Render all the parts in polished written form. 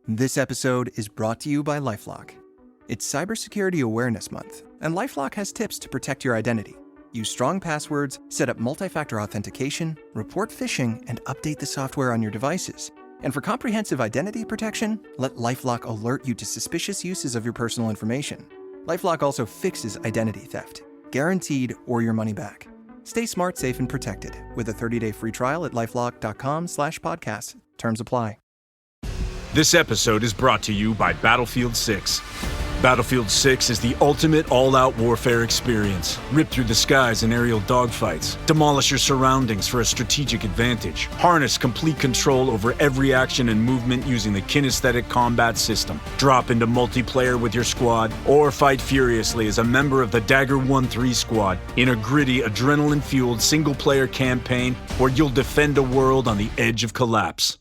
This episode is brought to you by LifeLock. It's Cybersecurity Awareness Month, and LifeLock has tips to protect your identity. Use strong passwords, set up multi-factor authentication, report phishing, and update the software on your devices. And for comprehensive identity protection, let LifeLock alert you to suspicious uses of your personal information. LifeLock also fixes identity theft, guaranteed or your money back. Stay smart, safe, and protected with a 30-day free trial at LifeLock.com/podcast. Terms apply. This episode is brought to you by Battlefield 6. Battlefield 6 is the ultimate all-out warfare experience. Rip through the skies in aerial dogfights. Demolish your surroundings for a strategic advantage. Harness complete control over every action and movement using the kinesthetic combat system. Drop into multiplayer with your squad, or fight furiously as a member of the Dagger 1-3 squad in a gritty, adrenaline-fueled single-player campaign where you'll defend a world on the edge of collapse.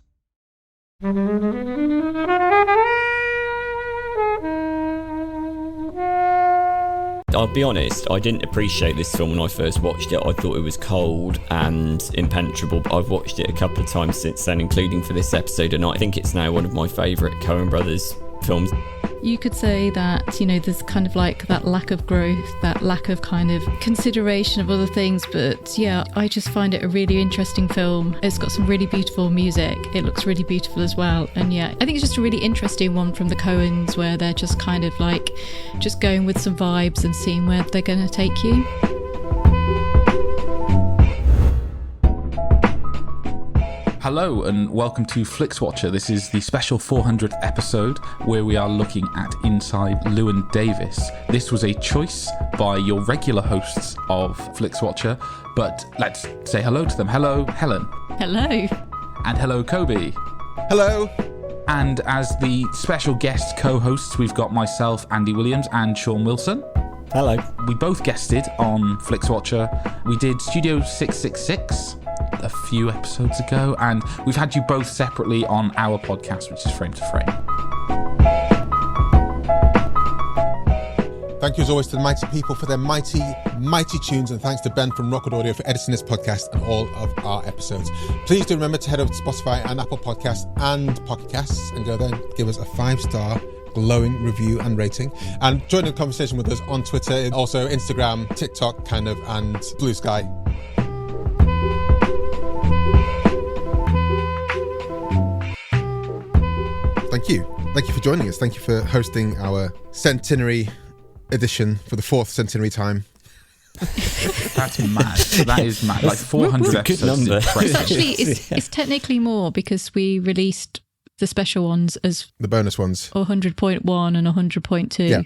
I'll be honest, I didn't appreciate this film when I first watched it. I thought it was cold and impenetrable. I've watched it a couple of times since then, including for this episode, and I think it's now one of my favourite Coen Brothers films. You could say that, there's kind of like that lack of growth, that lack of kind of consideration of other things. But yeah, I just find it a really interesting film. It's got some really beautiful music. It looks really beautiful as well. And yeah, I think it's just a really interesting one from the Coens, where they're just kind of like just going with some vibes and seeing where they're going to take you. Hello and welcome to Flixwatcher. This is the special 400th episode where we are looking at Inside Lleywn Davis. This was a choice by your regular hosts of Flixwatcher, but let's say hello to them. Hello, Helen. Hello. And hello, Cody. Hello. And as the special guest co-hosts, we've got myself, Andy Williams, and Sean Wilson. Hello. We both guested on Flixwatcher. We did Studio 666 a few episodes ago, and we've had you both separately on our podcast, which is Frame to Frame. Thank you as always to the mighty people for their mighty tunes, and thanks to Ben from Rocket Audio for editing this podcast and all of our episodes. Please do remember to head over to Spotify and Apple Podcasts and Pocket Casts and go there and give us a 5-star glowing review and rating, and join the conversation with us on Twitter, also Instagram, TikTok and Blue Sky. Thank you for joining us. Thank you for hosting our centenary edition for the 4th centenary time. That's mad. That is mad. Like 400 episodes. Number. Actually, it's technically more because we released the special ones as the bonus ones, 100.1 and 100.2. Yeah.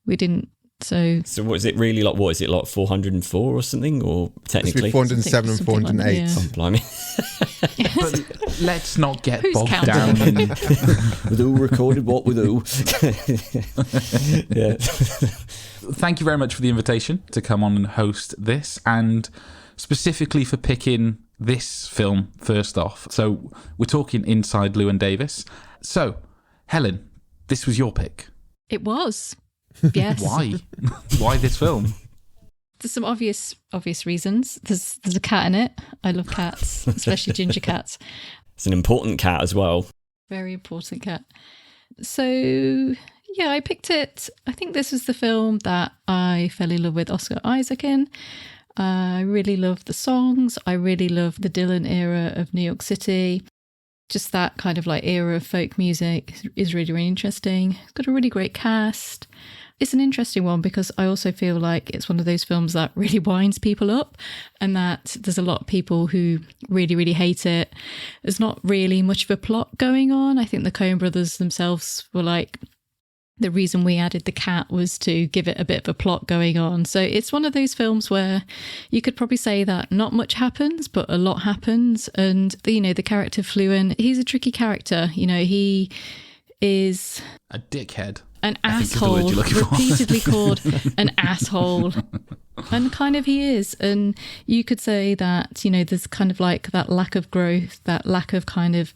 We didn't. So what is it really like? What is it like, 404 or something? Or technically 407 and 408. Like that, yeah. Oh, blimey. But let's not get Who's bogged counting? down in... With who recorded what with who. Yeah. Thank you very much for the invitation to come on and host this, and specifically for picking this film first off. So we're talking Inside Lleywn Davis. So, Helen, this was your pick. it was. Yes. Why? Why this film? There's some obvious reasons. There's a cat in it. I love cats, especially ginger cats. It's an important cat as well. Very important cat. So, yeah, I picked it. I think this was the film that I fell in love with Oscar Isaac in. I really love the songs. I really love the Dylan era of New York City. Just that kind of like era of folk music is really, really interesting. It's got a really great cast. It's an interesting one because I also feel like it's one of those films that really winds people up, and that there's a lot of people who really, really hate it. There's not really much of a plot going on. I think the Coen Brothers themselves were like, the reason we added the cat was to give it a bit of a plot going on. So it's one of those films where you could probably say that not much happens, but a lot happens. And, you know, the character Llewyn, he's a tricky character. You know, he is... a dickhead. An asshole, repeatedly called an asshole. And kind of he is. And you could say that, you know, there's kind of like that lack of growth, that lack of kind of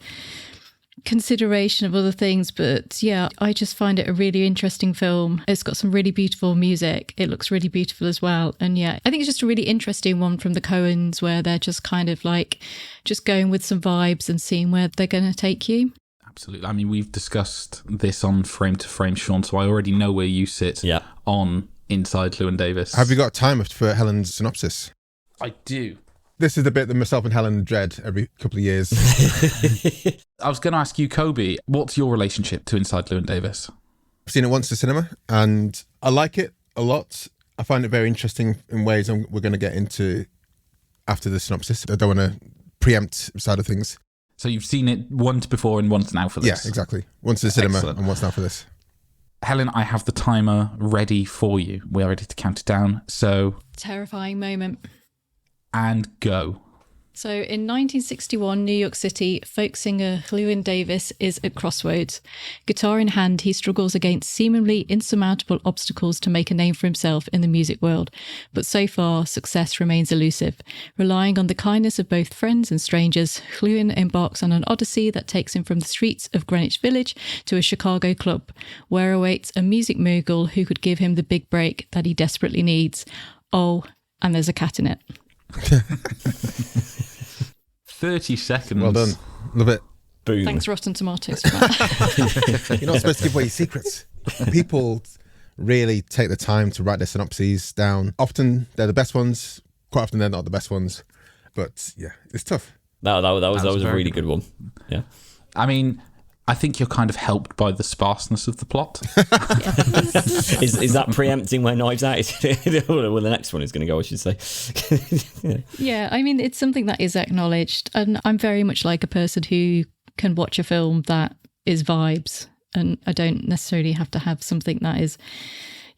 consideration of other things. But yeah, I just find it a really interesting film. It's got some really beautiful music. It looks really beautiful as well. And yeah, I think it's just a really interesting one from the Coens, where they're just kind of like just going with some vibes and seeing where they're going to take you. Absolutely. I mean, we've discussed this on Frame to Frame, Sean, so I already know where you sit on Inside Llewyn Davis. Have you got time for Helen's synopsis? I do. This is the bit that myself and Helen dread every couple of years. I was going to ask you, Kobe, what's your relationship to Inside Llewyn Davis? I've seen it once at the cinema, and I like it a lot. I find it very interesting in ways we're going to get into after the synopsis. I don't want to preempt side of things. So you've seen it once before and once now for this? Yeah, exactly. Once at the cinema Excellent. and once now for this. Helen, I have the timer ready for you. We are ready to count it down. So... Terrifying moment. And go. So in 1961, New York City, folk singer Llewyn Davis is at crossroads. Guitar in hand, he struggles against seemingly insurmountable obstacles to make a name for himself in the music world. But so far, success remains elusive. Relying on the kindness of both friends and strangers, Llewyn embarks on an odyssey that takes him from the streets of Greenwich Village to a Chicago club, where awaits a music mogul who could give him the big break that he desperately needs. Oh, and there's a cat in it. 30 seconds. Well done. Love it. Boom. Thanks, Rotten Tomatoes, for that. You're not supposed to give away your secrets. People really take the time to write their synopses down. Often they're the best ones. Quite often they're not the best ones. But yeah, it's tough. That was a really good one. Yeah. I mean, I think you're kind of helped by the sparseness of the plot. Is that preempting where Knives Out is? Well, the next one is going to go, I should say. Yeah, I mean, it's something that is acknowledged. And I'm very much like a person who can watch a film that is vibes. And I don't necessarily have to have something that is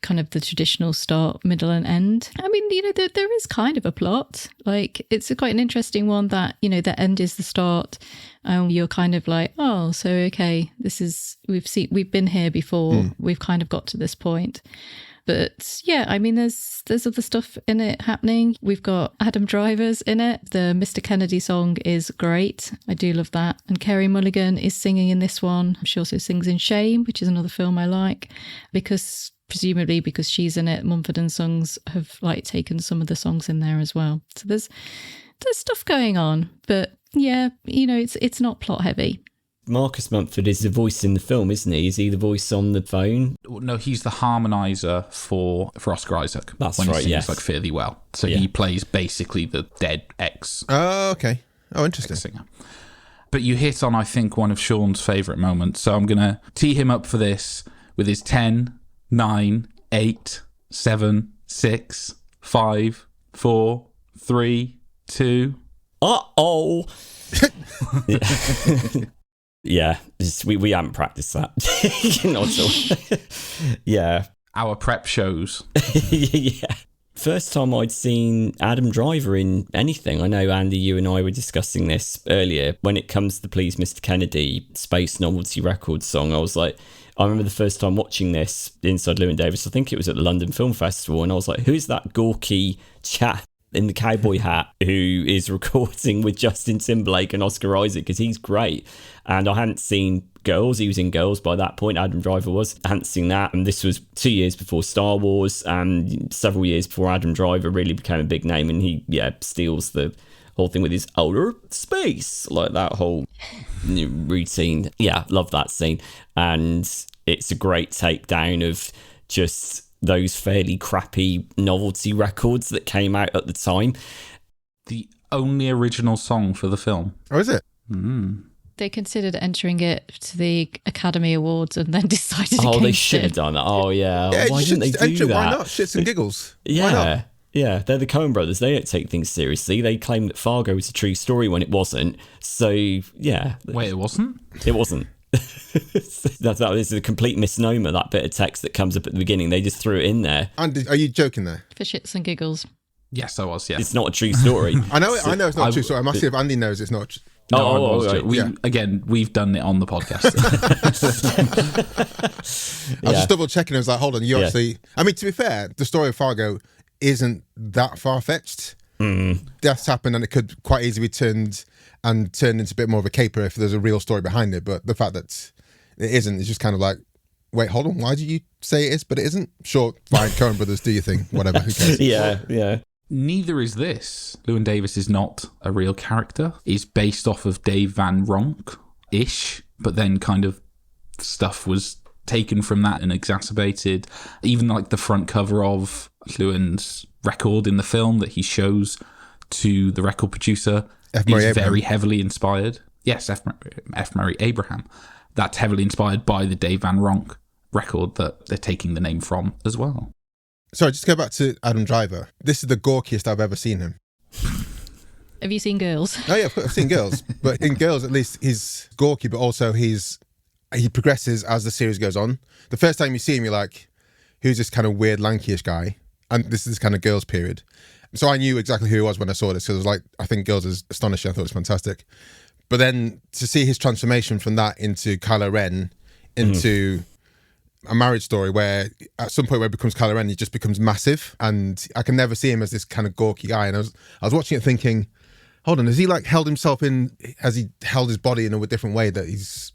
kind of the traditional start, middle and end. I mean, there is kind of a plot. Like, it's quite an interesting one that, the end is the start. And you're kind of like, oh, so, okay, we've been here before. We've kind of got to this point. But yeah, I mean, there's other stuff in it happening. We've got Adam Driver's in it. The Mr. Kennedy song is great. I do love that. And Carey Mulligan is singing in this one. She also sings in Shame, which is another film I like, presumably because she's in it. Mumford & Sons have taken some of the songs in there as well. So there's stuff going on, but yeah, it's not plot heavy. Marcus Mumford is the voice in the film, isn't he? Is he the voice on the phone? No, he's the harmonizer for Oscar Isaac. That's when right, he sings yes. fairly well. So he plays basically the dead ex. Oh, okay. Oh, interesting. Singer. But you hit on, I think, one of Sean's favourite moments. So I'm going to tee him up for this with his 10, 9, 8, 7, 6, 5, 4, 3, 2. Uh-oh. Yeah, we haven't practiced that. Not at all. Yeah. Our prep shows. Yeah. First time I'd seen Adam Driver in anything. I know, Andy, you and I were discussing this earlier. When it comes to the Please Mr. Kennedy Space Novelty Records song, I remember the first time watching this Inside Llewyn Davis, I think it was at the London Film Festival, and I was like, who's that gawky chap in the cowboy hat who is recording with Justin Timberlake and Oscar Isaac, because he's great. And I hadn't seen Girls. He was in Girls by that point, Adam Driver was. I hadn't seen that, and this was 2 years before Star Wars and several years before Adam Driver really became a big name, and he steals the whole thing with his outer space, like that whole routine. Yeah, love that scene. And it's a great takedown of just those fairly crappy novelty records that came out at the time. The only original song for the film. Oh, is it? They considered entering it to the Academy Awards and then decided against it. Oh, they should have done that. Oh, yeah. Why didn't they do that? Why not? Shits and giggles. Yeah. Why not? Yeah, they're the Coen Brothers. They don't take things seriously. They claim that Fargo was a true story when it wasn't. So, yeah. Wait, it wasn't? It wasn't. This is a complete misnomer, that bit of text that comes up at the beginning. They just threw it in there. Andy, are you joking there? For shits and giggles. Yes, I was, yeah. It's not a true story. I know it's not a true story. I'm asking if Andy knows it's not. No, right. Again, we've done it on the podcast. I was just double checking. I was like, hold on, you actually... I mean, to be fair, the story of Fargo isn't that far-fetched. Deaths happen and it could quite easily be turned into a bit more of a caper if there's a real story behind it. But the fact that it isn't, it's just kind of like, wait, hold on, why did you say it is, but it isn't? Sure, fine, Coen Brothers, do your thing, whatever, who cares? Yeah. Neither is this. Llewyn Davis is not a real character. He's based off of Dave Van Ronk-ish. but then kind of stuff was taken from that and exacerbated. Even like the front cover of Llewyn's record in the film that he shows to the record producer is very heavily inspired. Yes, F. Murray Abraham. That's heavily inspired by the Dave Van Ronk record that they're taking the name from as well. Sorry, just to go back to Adam Driver. This is the gawkiest I've ever seen him. Have you seen Girls? Oh yeah, I've seen Girls. But in Girls, at least, he's gawky, but also he progresses as the series goes on. The first time you see him, you're like, who's this kind of weird, lankyish guy? And this is this kind of Girls period. So I knew exactly who he was when I saw this. So it was like, I think Girls is astonishing. I thought it was fantastic. But then to see his transformation from that into Kylo Ren, into a marriage story where at some point where it becomes Kylo Ren, he just becomes massive. And I can never see him as this kind of gawky guy. And I was watching it thinking, hold on, has he like held himself in, has he held his body in a different way that he's,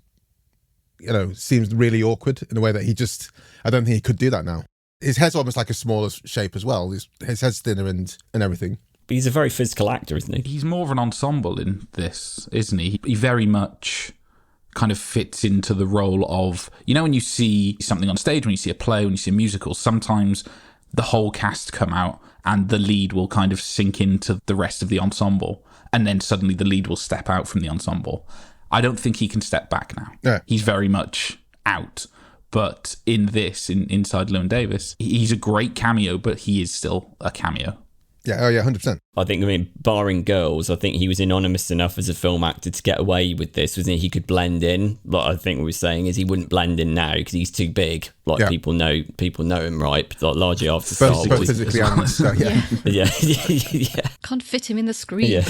seems really awkward in a way that I don't think he could do that now. His head's almost like a smaller shape as well. His head's thinner and everything. But he's a very physical actor, isn't he? He's more of an ensemble in this, isn't he? He very much kind of fits into the role of, when you see something on stage, when you see a play, when you see a musical, sometimes the whole cast come out and the lead will kind of sink into the rest of the ensemble, and then suddenly the lead will step out from the ensemble. I don't think he can step back now. Yeah. He's very much out. But in this, Inside Lleywn Davis, he's a great cameo, but he is still a cameo. Yeah, 100%. I think, barring Girls, I think he was anonymous enough as a film actor to get away with this, wasn't he? He could blend in. Like I think we were saying is he wouldn't blend in now because he's too big. Like people know him, right? But like, largely after Star Wars. Both physically and so, yeah. Yeah. Can't fit him in the screen. Yeah.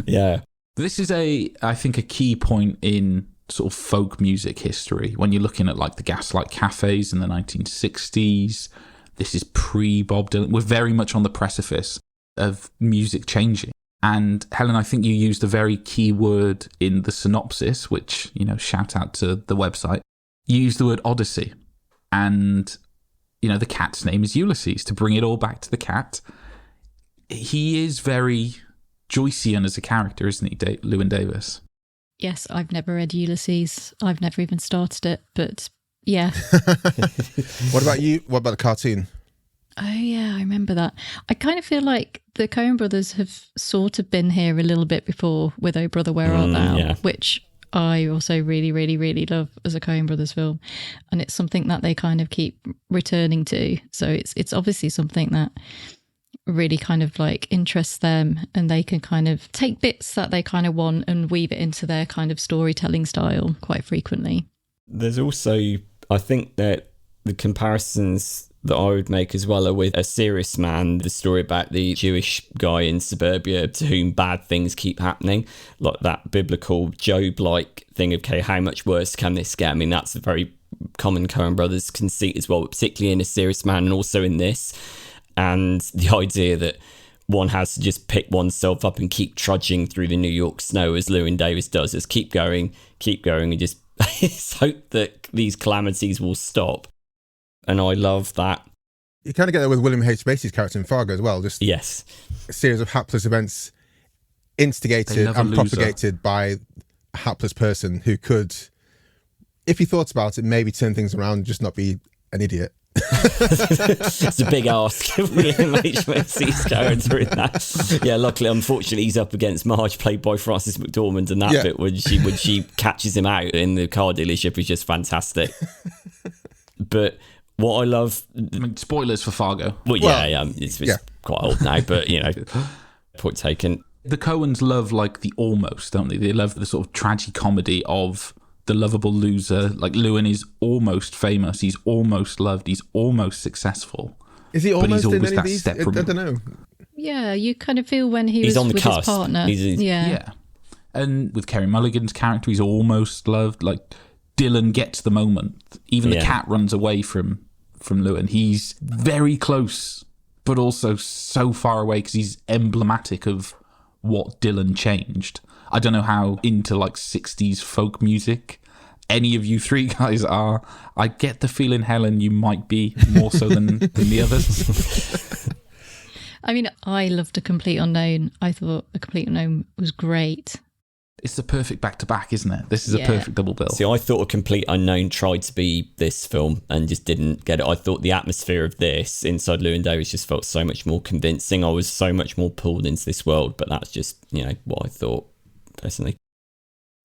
Yeah. This is I think a key point in sort of folk music history when you're looking at like the Gaslight Cafes in the 1960s. This is pre-Bob Dylan. We're very much on the precipice of music changing. And Helen, I think you used a very key word in the synopsis, which, shout out to the website. You used the word Odyssey. And, the cat's name is Ulysses, to bring it all back to the cat. He is very Joycean as a character, isn't he, Llewyn Davis? Yes, I've never read Ulysses. I've never even started it, but yeah. What about you? What about the cartoon? Oh yeah, I remember that. I kind of feel like the Coen Brothers have sort of been here a little bit before with Oh Brother, Where Art Thou, which I also really, really, really love as a Coen Brothers film. And it's something that they kind of keep returning to. So it's obviously something that really kind of like interests them, and they can kind of take bits that they kind of want and weave it into their kind of storytelling style quite frequently. There's also, I think that the comparisons that I would make as well are with A Serious Man, the story about the Jewish guy in suburbia to whom bad things keep happening, like that biblical Job-like thing of, okay, how much worse can this get? I mean, that's a very common Coen Brothers conceit as well, particularly in A Serious Man and also in this. And the idea that one has to just pick oneself up and keep trudging through the New York snow as Llewyn Davis does, just keep going and just hope that these calamities will stop. And I love that. You kind of get that with William H. Macy's character in Fargo as well. Just yes, a series of hapless events instigated and propagated by a hapless person who could, if he thought about it, maybe turn things around and just not be an idiot. It's a big ask. William H. Macy's character in that. Yeah, luckily, unfortunately, he's up against Marge, played by Frances McDormand, and that bit when she catches him out in the car dealership is just fantastic. But what I love, spoilers for Fargo. Well, it's quite old now, but point taken. The Coens love like the almost, don't they? They love the sort of tragicomedy of the lovable loser. Like Llewyn is almost famous, he's almost loved, he's almost successful. Is he almost but he's in always any that of these? step I from don't know. Yeah, you kind of feel when he's on the with cusp. His partner. Yeah. And with Carey Mulligan's character, he's almost loved. Like Dylan gets the moment. Even the cat runs away from Llewyn. He's very close, but also so far away because he's emblematic of what Dylan changed. I don't know how into like 60s folk music any of you three guys are. I get the feeling, Helen, you might be more so than the others. I mean, I loved A Complete Unknown. I thought A Complete Unknown was great. It's the perfect back-to-back, isn't it? This is a perfect double bill. See, I thought A Complete Unknown tried to be this film and just didn't get it. I thought the atmosphere of this, Inside Llewyn Davis, just felt so much more convincing. I was so much more pulled into this world, but that's just, what I thought, personally.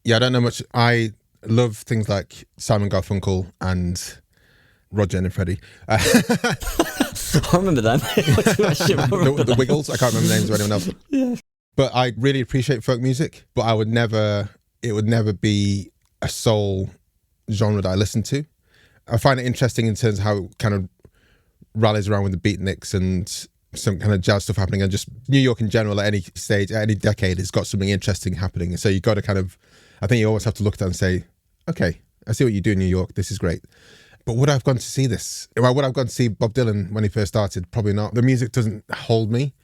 Yeah, I don't know much. I love things like Simon Garfunkel and Roger and Freddie. I remember them. The Wiggles. I can't remember the names of anyone else. Yeah. But I really appreciate folk music, but it would never be a sole genre that I listen to. I find it interesting in terms of how it kind of rallies around with the beatniks and some kind of jazz stuff happening, and just New York in general at any stage, at any decade, has got something interesting happening. And so you got to I think you always have to look at that and say, okay, I see what you do in New York. This is great. But would I have gone to see this? Would I have gone to see Bob Dylan when he first started? Probably not. The music doesn't hold me.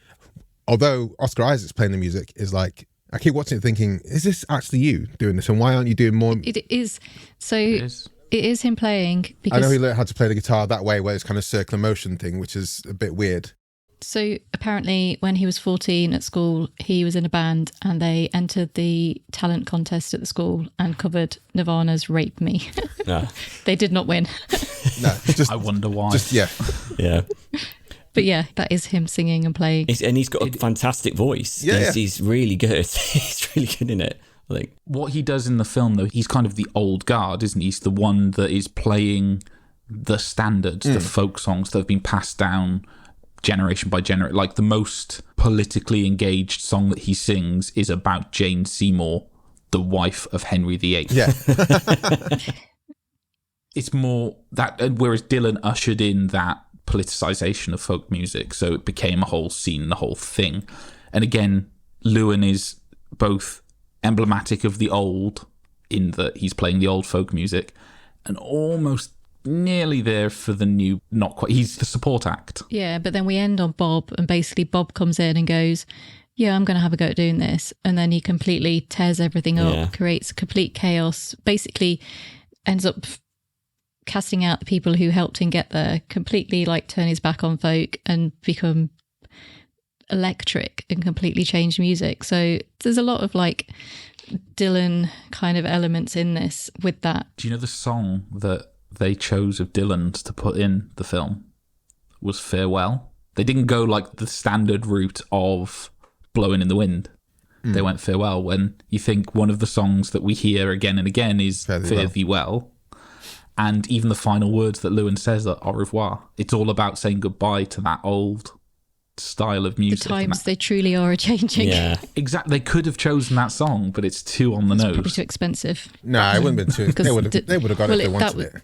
Although Oscar Isaac's playing the music is like, I keep watching it thinking, is this actually you doing this? And why aren't you doing more? It is. So it is him playing. Because I know he learned how to play the guitar that way, where it's kind of circular motion thing, which is a bit weird. So apparently when he was 14 at school, he was in a band and they entered the talent contest at the school and covered Nirvana's Rape Me. No. They did not win. No, I wonder why. Yeah. But yeah, that is him singing and playing. And he's got a fantastic voice. Yeah. He's really good. He's really good in it, I think. What he does in the film, though, he's kind of the old guard, isn't he? He's the one that is playing the standards, the folk songs that have been passed down generation by generation. Like, the most politically engaged song that he sings is about Jane Seymour, the wife of Henry VIII. Yeah. It's more that, whereas Dylan ushered in that politicization of folk music, so it became a whole scene, the whole thing. And again, Llewyn is both emblematic of the old in that he's playing the old folk music, and almost nearly there for the new, not quite. He's the support act. Yeah, but then we end on Bob, and basically Bob comes in and goes, yeah, I'm going to have a go at doing this. And then he completely tears everything up, creates complete chaos, basically ends up casting out the people who helped him get there, completely like turn his back on folk and become electric and completely change music. So there's a lot of like Dylan kind of elements in this with that. Do you know the song that they chose of Dylan's to put in the film was Farewell? They didn't go like the standard route of Blowing in the Wind. They went Farewell, when you think one of the songs that we hear again and again is Fare Thee Well. And even the final words that Llewyn says are au revoir. It's all about saying goodbye to that old style of music. The times they truly are changing. Yeah. Exactly. They could have chosen that song, but it's too on the nose. Probably too expensive. No, it wouldn't have been too. They would have got it if they wanted it.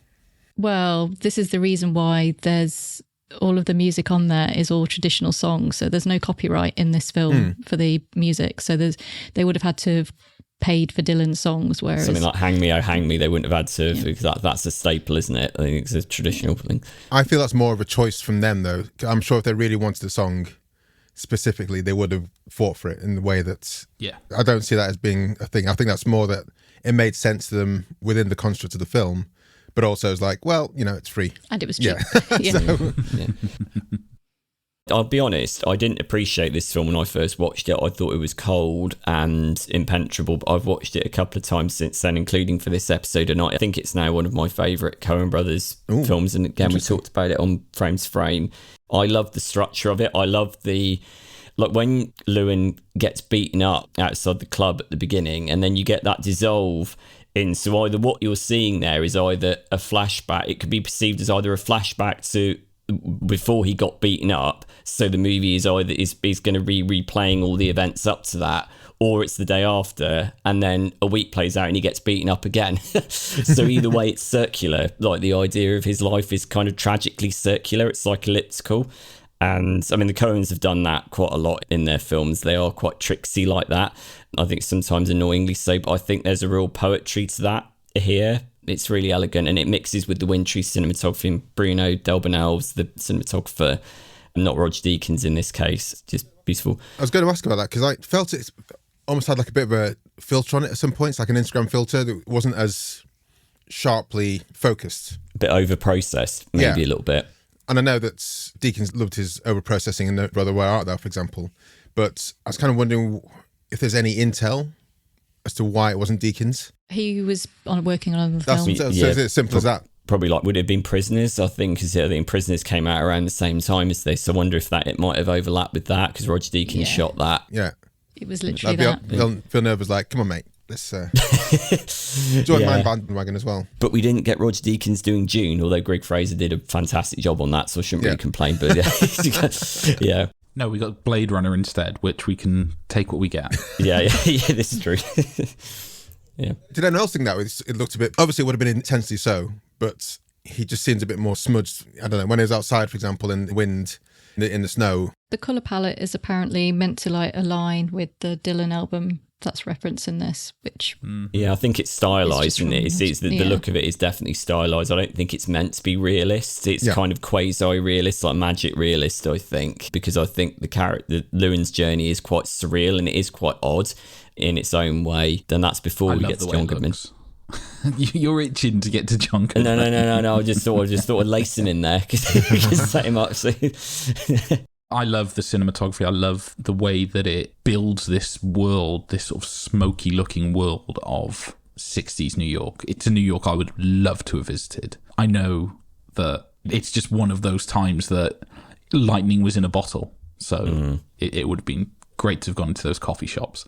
Well, this is the reason why there's all of the music on there is all traditional songs. So there's no copyright in this film for the music. So they would have had to have paid for Dylan's songs, whereas something like Hang Me, Oh Hang Me, they wouldn't have had to, because that's a staple, isn't it? I think it's a traditional thing. I feel that's more of a choice from them, though. I'm sure if they really wanted the song specifically, they would have fought for it in the way that... Yeah. I don't see that as being a thing. I think that's more that it made sense to them within the construct of the film, but also it's like, well, it's free. and it was cheap. Yeah. I'll be honest, I didn't appreciate this film when I first watched it. I thought it was cold and impenetrable, but I've watched it a couple of times since then, including for this episode, and I think it's now one of my favourite Coen Brothers films, and again, we talked about it on Frame to Frame. I love the structure of it. I love like when Llewyn gets beaten up outside the club at the beginning, and then you get that dissolve in. So either what you're seeing there is either a flashback, it could be perceived as either a flashback to before he got beaten up, so the movie is either is going to be replaying all the events up to that, or it's the day after and then a week plays out and he gets beaten up again. So either way, it's circular. Like, the idea of his life is kind of tragically circular. It's like elliptical. And I mean, the Coens have done that quite a lot in their films. They are quite tricksy like that. I think sometimes annoyingly so, but I think there's a real poetry to that here. It's really elegant, and it mixes with the wintry cinematography. And Bruno Delbonnel's the cinematographer, not Roger Deakins in this case. Just beautiful. I was going to ask about that because I felt it almost had like a bit of a filter on it at some points, like an Instagram filter that wasn't as sharply focused. A bit over-processed, maybe a little bit. And I know that Deakins loved his over-processing in Brother, Where Art Thou, for example. But I was kind of wondering if there's any intel as to why it wasn't Deakins? He was working on the That's film. so it's as simple as that. Probably like, would it have been Prisoners? I think, because Prisoners came out around the same time as this. I wonder if it might have overlapped with that, because Roger Deakins shot that. Yeah. It was literally that. Villeneuve was like, come on, mate. Let's join my bandwagon as well. But we didn't get Roger Deakins doing Dune, although Greg Fraser did a fantastic job on that, so I shouldn't really complain. But yeah. No, we got Blade Runner instead, which we can take what we get. Yeah, this is true. Yeah. Did anyone else think that it looked a bit, obviously it would have been intensely so, but he just seems a bit more smudged. I don't know, when he was outside, for example, in the wind, in the snow. The colour palette is apparently meant to like align with the Dylan album that's referenced in this, which... Yeah, I think it's stylised, isn't it? It's the look of it is definitely stylised. I don't think it's meant to be realist. It's kind of quasi-realist, like magic realist, I think, because I think the character, Llewyn's journey is quite surreal and it is quite odd in its own way. Then that's before we get to John Goodman. You're itching to get to John Goodman. No. I just thought I'd lace him in there because we can set him up. So. I love the cinematography. I love the way that it builds this world, this sort of smoky looking world of 60s New York. It's a New York I would love to have visited. I know that it's just one of those times that lightning was in a bottle. So it would have been great to have gone into those coffee shops.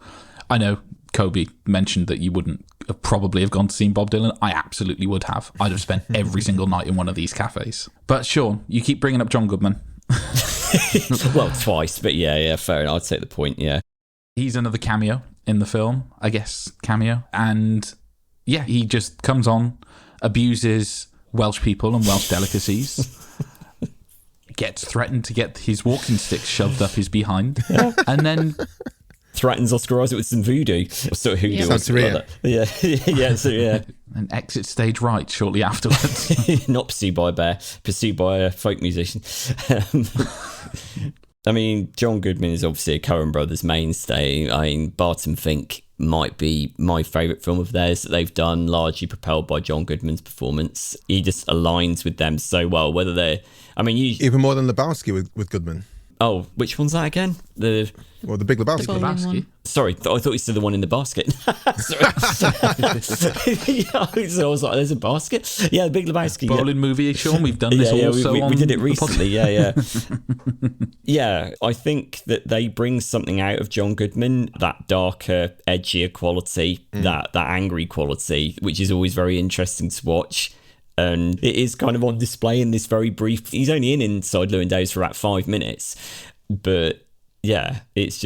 I know Kobe mentioned that you wouldn't probably have gone to see Bob Dylan. I absolutely would have. I'd have spent every single night in one of these cafes. But Sean, you keep bringing up John Goodman. Well, twice, but yeah, fair enough. I'd take the point, yeah. He's another cameo in the film, I guess, and yeah, he just comes on, abuses Welsh people and Welsh delicacies, gets threatened to get his walking stick shoved up his behind, and then threatens Oscar Isaac with some voodoo. So hoodoo. Yeah. And exits stage right shortly afterwards. Not pursued by a bear, pursued by a folk musician. I mean, John Goodman is obviously a Coen Brothers mainstay. I mean, Barton Fink might be my favourite film of theirs that they've done, largely propelled by John Goodman's performance. He just aligns with them so well, whether they're... I mean, even more than Lebowski with Goodman. Oh, which one's that again? The Big Lebowski. Sorry, I thought you said the one in the basket. So I was like, there's a basket? Yeah, the Big Lebowski. Bowling movie, Sean. We've done this also. We did it recently, yeah. Yeah, I think that they bring something out of John Goodman, that darker, edgier quality, that angry quality, which is always very interesting to watch. And it is kind of on display in this very brief... He's only in Inside Lleywn Davis for about 5 minutes. But, yeah, it's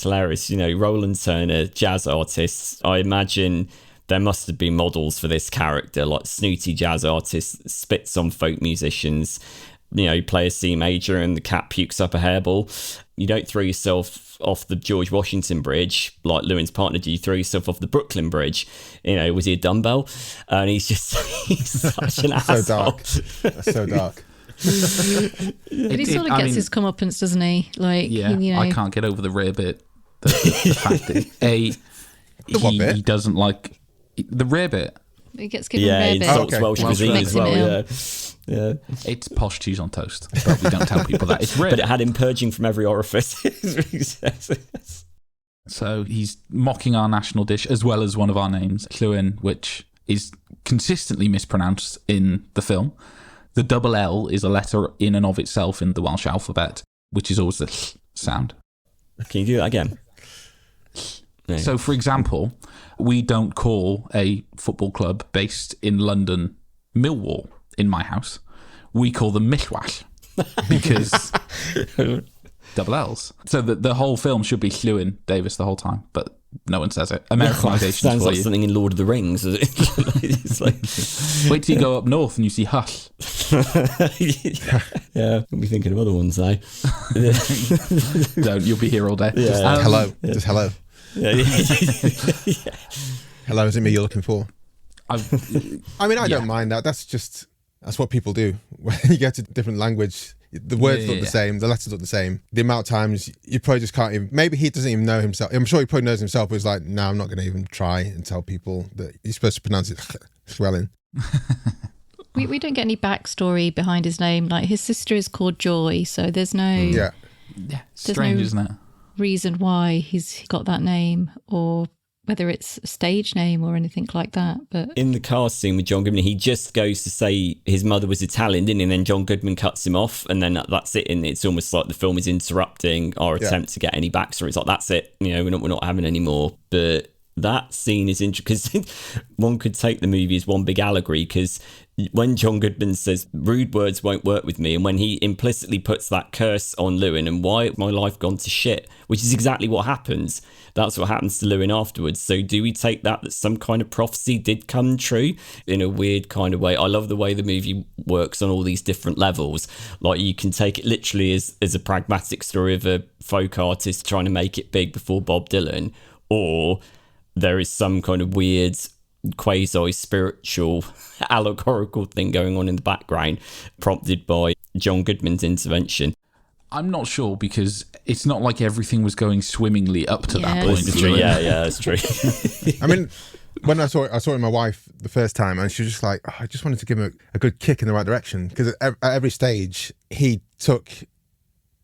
hilarious. You know, Roland Turner, jazz artists. I imagine there must have been models for this character, like snooty jazz artists, spits on folk musicians. You know, you play a C major and the cat pukes up a hairball. You don't throw yourself off the George Washington Bridge like Llewyn's partner did. You throw yourself off the Brooklyn Bridge. You know, was he a dumbbell? And he's such an asshole. That's so dark. But he sort of gets his comeuppance, doesn't he? Like, yeah, you know. I can't get over the rear bit. The fact that he doesn't like the rear bit. He gets given rear bit. Yeah, insults Welsh cuisine as well. Yeah. It's posh cheese on toast, but we don't tell people that. It's rare. But it had him purging from every orifice. So he's mocking our national dish as well as one of our names, Llewyn, which is consistently mispronounced in the film. The double L is a letter in and of itself in the Welsh alphabet, which is always the sound. Can you do that again? No. So, for example, we don't call a football club based in London Millwall in my house. We call them Millwall because double L's. So the whole film should be Llewyn Davis the whole time, but no one says it. Americanization sounds like something in Lord of the Rings. It's like... Wait till you go up north and you see Hush. Yeah, we'll be thinking of other ones now. Don't, you'll be here all day. Yeah. Just hello. Yeah. Just hello. Yeah. Hello, is it me you're looking for? I don't mind that. That's what people do. When you get to different language, the words look the same, the letters look the same. The amount of times you probably just can't even... Maybe he doesn't even know himself. I'm sure he probably knows himself, but he's like, no, I'm not going to even try and tell people that you're supposed to pronounce it Llewyn. We don't get any backstory behind his name. Like, his sister is called Joy, so there's no... Yeah, strange, isn't it? Reason why he's got that name, or whether it's a stage name or anything like that. But in the car scene with John Goodman, he just goes to say his mother was Italian, didn't he? And then John Goodman cuts him off, and then that's it. And it's almost like the film is interrupting our attempt to get any backstory. It's like, that's it. You know, we're not having any more. But that scene is interesting because one could take the movie as one big allegory, because when John Goodman says rude words won't work with me, and when he implicitly puts that curse on Llewyn and why has my life gone to shit, which is exactly what happens. That's what happens to Llewyn afterwards. So do we take that some kind of prophecy did come true in a weird kind of way? I love the way the movie works on all these different levels. Like, you can take it literally as a pragmatic story of a folk artist trying to make it big before Bob Dylan, or there is some kind of weird quasi-spiritual allegorical thing going on in the background prompted by John Goodman's intervention. I'm not sure, because it's not like everything was going swimmingly up to that point. That's true. Yeah, that's true. I mean, when I saw it with my wife the first time, and she was just like, I just wanted to give him a good kick in the right direction, because at every stage he took...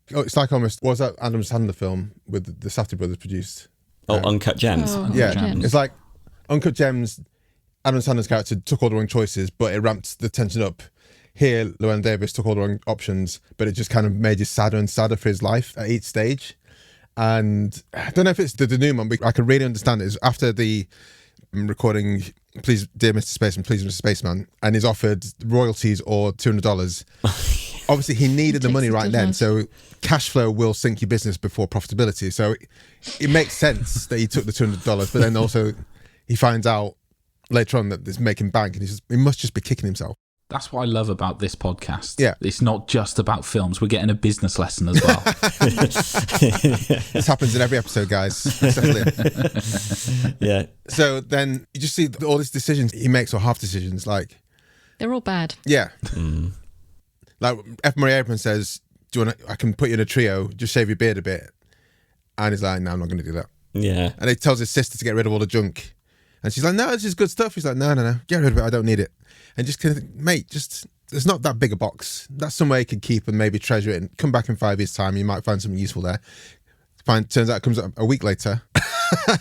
it's like almost... What was that Adam Sandler film with the Safdie brothers produced? Uncut Gems. Yeah, Gems. It's like Uncut Gems, Adam Sandler's character took all the wrong choices, but it ramped the tension up. Here, Llewyn Davis took all the wrong options, but it just kind of made you sadder and sadder for his life at each stage. And I don't know if it's the denouement, but I could really understand it. Is after the recording, Please, Dear Mr. Spaceman, Please, Mr. Spaceman, and he's offered royalties or $200. Obviously, he needed the money right then, so cash flow will sink your business before profitability. So it makes sense that he took the $200, but then also he finds out later on that it's making bank, and he must just be kicking himself. That's what I love about this podcast. Yeah. It's not just about films. We're getting a business lesson as well. This happens in every episode, guys. Yeah. So then you just see all these decisions he makes, or half decisions, like... they're all bad. Yeah. Like F. Murray Abraham says, "Do you want? I can put you in a trio. Just shave your beard a bit." And he's like, "No, I'm not going to do that." Yeah. And he tells his sister to get rid of all the junk, and she's like, "No, this is good stuff." He's like, "No, get rid of it. I don't need it." And just kind of, mate, just it's not that big a box. That's somewhere you can keep and maybe treasure it, and come back in 5 years' time. You might find something useful there. Turns out it comes a week later,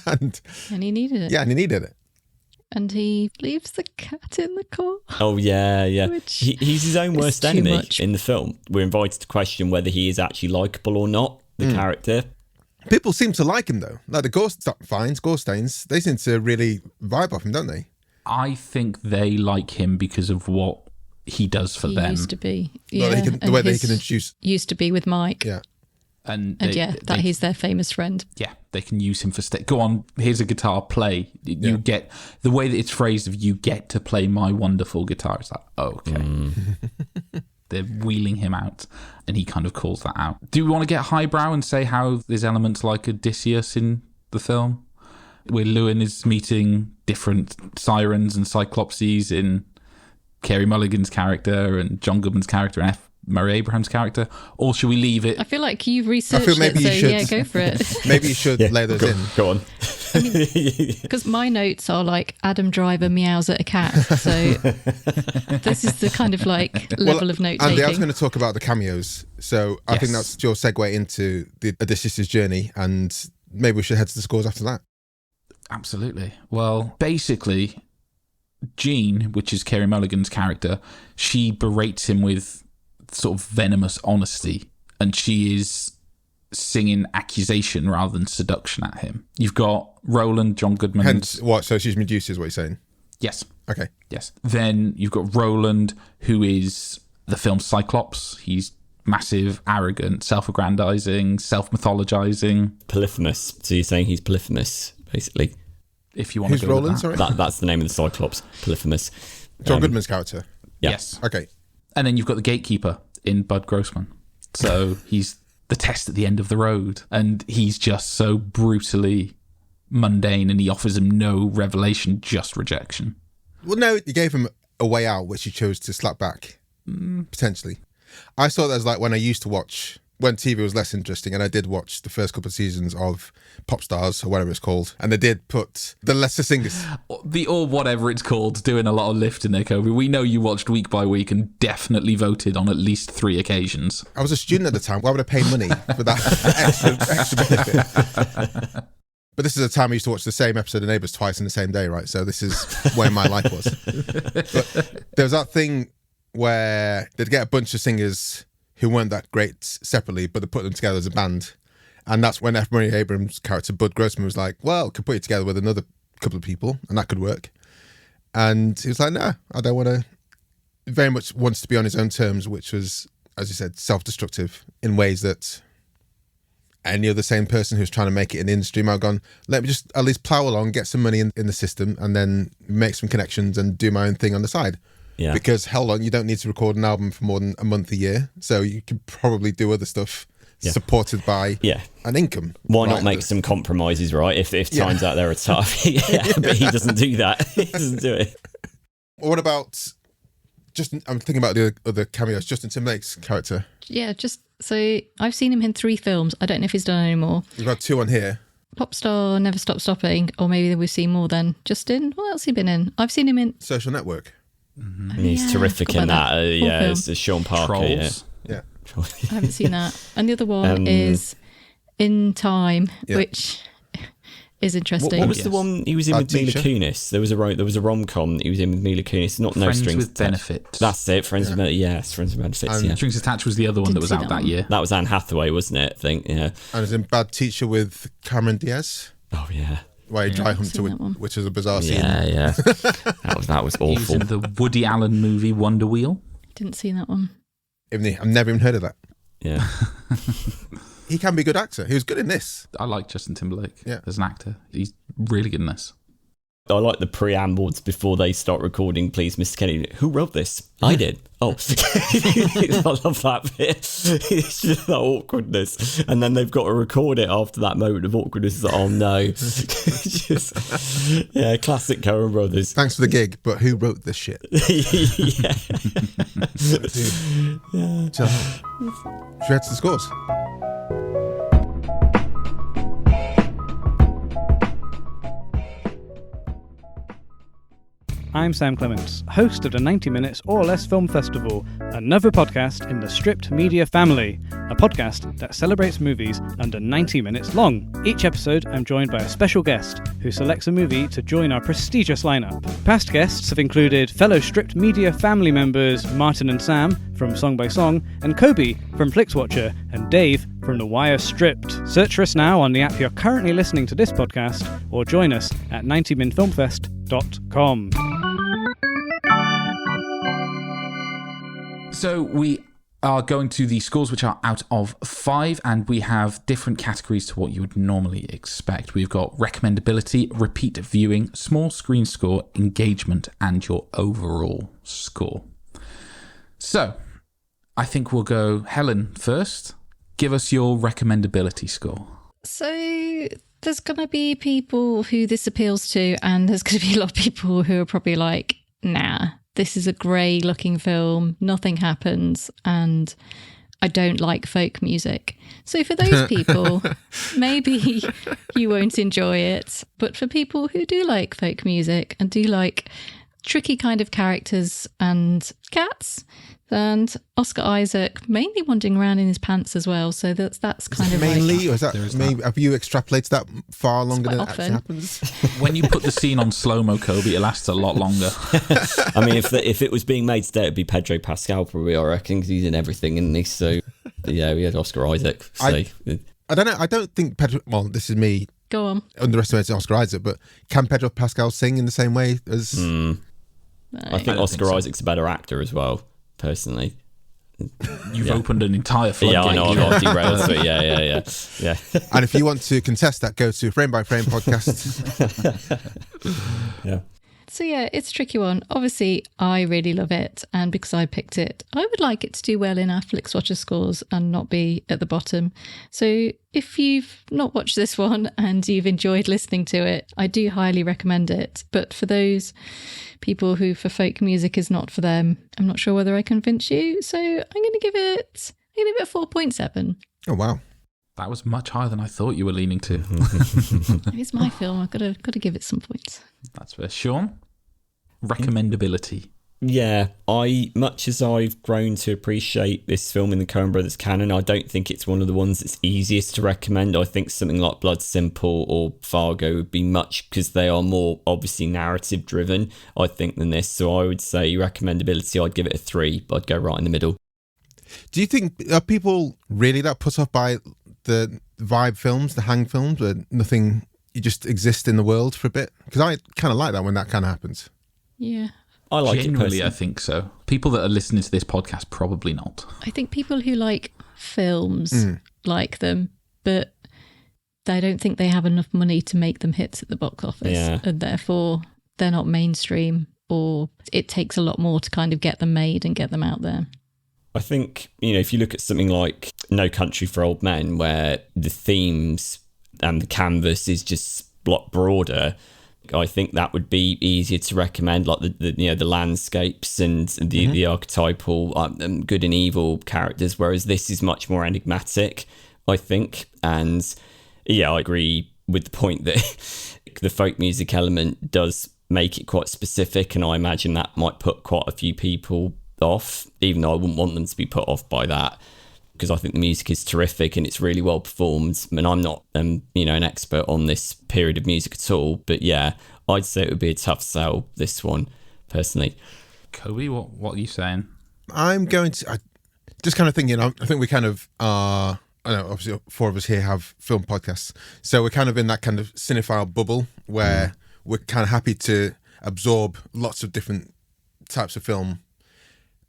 and he needed it. Yeah, and he needed it. And he leaves the cat in the car. Oh, yeah. Which He's his own worst too enemy much. in the film. We're invited to question whether he is actually likeable or not, the character. People seem to like him, though. Like the gore stains, they seem to really vibe off him, don't they? I think they like him because of what he does for He them. used to be. Well, Yeah. the way that he can introduce... Used to be with Mike. Yeah. And he's their famous friend. Yeah, they can use him for... Go on, here's a guitar, play. You get... The way that it's phrased of you get to play my wonderful guitar. It's like, okay. They're wheeling him out, and he kind of calls that out. Do we want to get highbrow and say how there's elements like Odysseus in the film? Where Llewyn is meeting different sirens and cyclopses in Carey Mulligan's character and John Goodman's character and F. Murray Abraham's character, or should we leave it? I feel like you've researched maybe it, you so should. yeah, go for it. Maybe you should lay those in. Go on. Because my notes are like Adam Driver meows at a cat, so this is the kind of like level of note Andy, taking. I was going to talk about the cameos, so I think that's your segue into the Odysseus' journey, and maybe we should head to the scores after that. Absolutely. Well, basically, Jean, which is Carey Mulligan's character, she berates him with sort of venomous honesty, and she is singing accusation rather than seduction at him. You've got Roland, John Goodman. Hence, what? So she's Medusa, is what you're saying? Yes. Okay. Yes. Then you've got Roland, who is the film's Cyclops. He's massive, arrogant, self-aggrandizing, self-mythologizing. Polyphemus. So you're saying he's Polyphemus, basically. If you want Who's to go Roland, with that. sorry? That's the name of the Cyclops, Polyphemus. John Goodman's character? Yeah. Yes. Okay. And then you've got the gatekeeper in Bud Grossman. So he's the test at the end of the road, and he's just so brutally mundane, and he offers him no revelation, just rejection. Well, no, you gave him a way out, which he chose to slap back, potentially. I saw that as like when I used to watch, when TV was less interesting, and I did watch the first couple of seasons of Pop Stars, or whatever it's called, and they did put the lesser singers. Or whatever it's called, doing a lot of lifting there, Cody. We know you watched week by week and definitely voted on at least 3 occasions. I was a student at the time. Why would I pay money for that extra benefit? But this is a time I used to watch the same episode of Neighbours twice in the same day, right? So this is where my life was. But there was that thing where they'd get a bunch of singers who weren't that great separately, but they put them together as a band. And that's when F. Murray Abrams' character, Bud Grossman, was like, well, could put you together with another couple of people, and that could work. And he was like, no, I don't want to. Very much wants to be on his own terms, which was, as you said, self-destructive in ways that any other sane person who's trying to make it in the industry might have gone, let me just at least plow along, get some money in the system, and then make some connections and do my own thing on the side. Yeah. Because hell on, you don't need to record an album for more than a month a year, so you could probably do other stuff supported by an income. Why not make some compromises, right? If times out there are tough. But he doesn't do that. He doesn't do it. What about I'm thinking about the other cameos, Justin Timberlake's character. Yeah, so I've seen him in 3 films. I don't know if he's done any more. We've got 2 on here. Popstar, Never Stop Stopping, or maybe we've seen more than Justin. What else has he been in? I've seen him in Social Network. Mm-hmm. He's terrific in that. It's Sean Parker. Trolls. Yeah. I haven't seen that. And the other one is In Time, which is interesting. What was the one he was in with Mila Kunis? There was a rom-com that he was in with Mila Kunis. Not No Strings with Benefits. That's it. Friends with Benefits. Yes, Friends with Benefits. And Strings Attached was the other one that was out that year. That was Anne Hathaway, wasn't it? I think. Yeah. And it's in Bad Teacher with Cameron Diaz. Oh yeah. Where he dry humped her, which is a bizarre scene. Yeah. That was awful. He was in the Woody Allen movie Wonder Wheel. Didn't see that one. I've never even heard of that. Yeah. He can be a good actor. He was good in this. I like Justin Timberlake as an actor. He's really good in this. I like the preambles before they start recording. Please, Mr. Kennedy. Who wrote this? I did. Oh, I love that bit. It's just that awkwardness, and then they've got to record it after that moment of awkwardness. It's like, oh no, classic Coen Brothers. Thanks for the gig, but who wrote this shit? Yeah. So, should we head to the scores? I'm Sam Clements, host of the 90 Minutes or Less Film Festival, another podcast in the Stripped Media family, a podcast that celebrates movies under 90 minutes long. Each episode, I'm joined by a special guest who selects a movie to join our prestigious lineup. Past guests have included fellow Stripped Media family members Martin and Sam from Song by Song, and Cody from Flixwatcher, and Dave from The Wire Stripped. Search for us now on the app you're currently listening to this podcast, or join us at 90minfilmfest.com. So we are going to the scores, which are out of 5, and we have different categories to what you would normally expect. We've got recommendability, repeat viewing, small screen score, engagement, and your overall score. So I think we'll go Helen first. Give us your recommendability score. So there's going to be people who this appeals to, and there's going to be a lot of people who are probably like, nah, this is a grey looking film, nothing happens, and I don't like folk music. So for those people, maybe you won't enjoy it. But for people who do like folk music and do like tricky kind of characters and cats, and Oscar Isaac mainly wandering around in his pants as well. So that's kind of mainly, like, or is that maybe? Have you extrapolated that far longer than it often actually happens? When you put the scene on slow-mo, Kobe, it lasts a lot longer. I mean, if it was being made today, it'd be Pedro Pascal, probably, I reckon, because he's in everything in this. So yeah, we had Oscar Isaac. So. I don't know. I don't think Pedro. Well, this is me. Go on. Underestimating Oscar Isaac, but can Pedro Pascal sing in the same way as? I think Oscar Isaac's a better actor as well. Personally, you've opened an entire floodgate. Yeah, I know. I'm not derailed, but yeah. And if you want to contest that, go to Frame by Frame podcast. Yeah. So yeah, it's a tricky one. Obviously, I really love it, and because I picked it, I would like it to do well in our Flixwatcher scores and not be at the bottom. So if you've not watched this one and you've enjoyed listening to it, I do highly recommend it. But for those people who for folk music is not for them, I'm not sure whether I convince you. So I'm going to give it 4.7. Oh wow. That was much higher than I thought you were leaning to. It's my film. I've got to give it some points. That's fair. Sean, recommendability. Yeah, much as I've grown to appreciate this film in the Coen Brothers canon, I don't think it's one of the ones that's easiest to recommend. I think something like Blood Simple or Fargo would be much, because they are more obviously narrative driven, I think, than this. So I would say recommendability, I'd give it a 3, but I'd go right in the middle. Do you think, are people really that put off by the vibe films, the hang films, where nothing, you just exist in the world for a bit? Because I kind of like that when that kind of happens. Yeah. I like Generally, it I think so. People that are listening to this podcast, probably not. I think people who like films like them, but they don't think they have enough money to make them hits at the box office. Yeah. And therefore, they're not mainstream, or it takes a lot more to kind of get them made and get them out there. I think, if you look at something like No Country for Old Men, where the themes and the canvas is just a lot broader, I think that would be easier to recommend, like the landscapes and the archetypal good and evil characters, whereas this is much more enigmatic, I think. And yeah, I agree with the point that the folk music element does make it quite specific, and I imagine that might put quite a few people off, even though I wouldn't want them to be put off by that, because I think the music is terrific and it's really well performed. And I'm not, an expert on this period of music at all, but yeah, I'd say it would be a tough sell, this one, personally. Cody, what are you saying? I'm going to, just kind of thinking, I think we kind of are, I know obviously 4 of us here have film podcasts, so we're kind of in that kind of cinephile bubble where we're kind of happy to absorb lots of different types of film.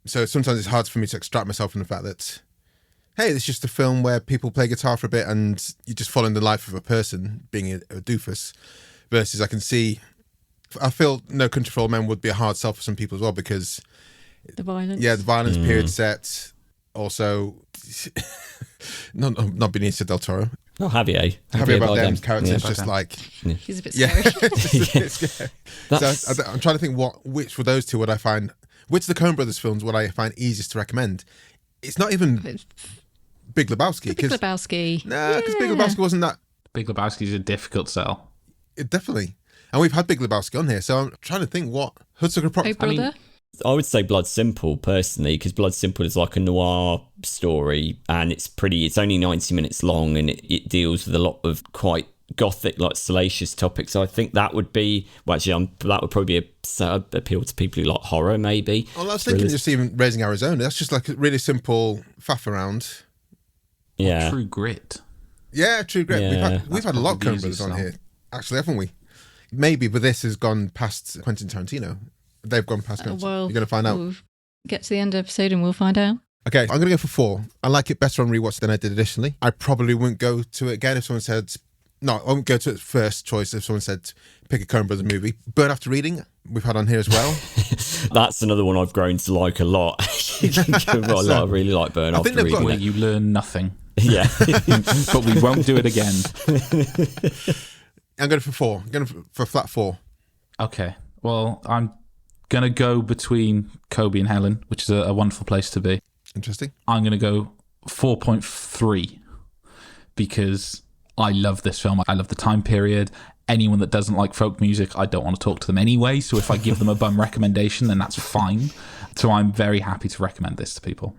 So sometimes it's hard for me to extract myself from the fact that, hey, it's just a film where people play guitar for a bit and you're just following the life of a person being a doofus. Versus I feel No Country for Old Men would be a hard sell for some people as well, because The violence. Yeah, the violence, period set. Also, not Benicio del Toro. Oh, Javier Bardem's character is just like... He's a bit scary. It's a bit scary. So I'm trying to think which of those two would I find... Which of the Coen Brothers films would I find easiest to recommend? It's not even Big Lebowski. Big Lebowski. No, because Big Lebowski wasn't that... Big Lebowski is a difficult sell. Definitely. And we've had Big Lebowski on here, so I'm trying to think what Hudson could probably... Oh, brother. I would say Blood Simple, personally, because Blood Simple is like a noir story, and it's only 90 minutes long, and it deals with a lot of quite gothic, like salacious topics. So I think that would be, that would probably be appeal to people who like horror, maybe. Well, I was thinking just even Raising Arizona. That's just like a really simple faff around. Yeah. True Grit. Yeah, True Grit. Yeah. We've had a lot of Coen Brothers on here, actually, haven't we? Maybe, but this has gone past Quentin Tarantino. They've gone past Quentin. Well, you're going to find out. We'll get to the end of the episode and we'll find out. Okay, I'm going to go for 4. I like it better on rewatch than I did initially. I probably wouldn't go to it again if someone said... No, I won't go to it first choice if someone said pick a Coen Brothers movie. Burn After Reading, we've had on here as well. That's another one I've grown to like a lot. I really like Burn After Reading. Where you learn nothing. Yeah. But we won't do it again. I'm going for 4. I'm going for a flat 4. Okay. Well, I'm going to go between Cody and Helen, which is a wonderful place to be. Interesting. I'm going to go 4.3 because I love this film. I love the time period. Anyone that doesn't like folk music, I don't want to talk to them anyway. So if I give them a bum recommendation, then that's fine. So I'm very happy to recommend this to people.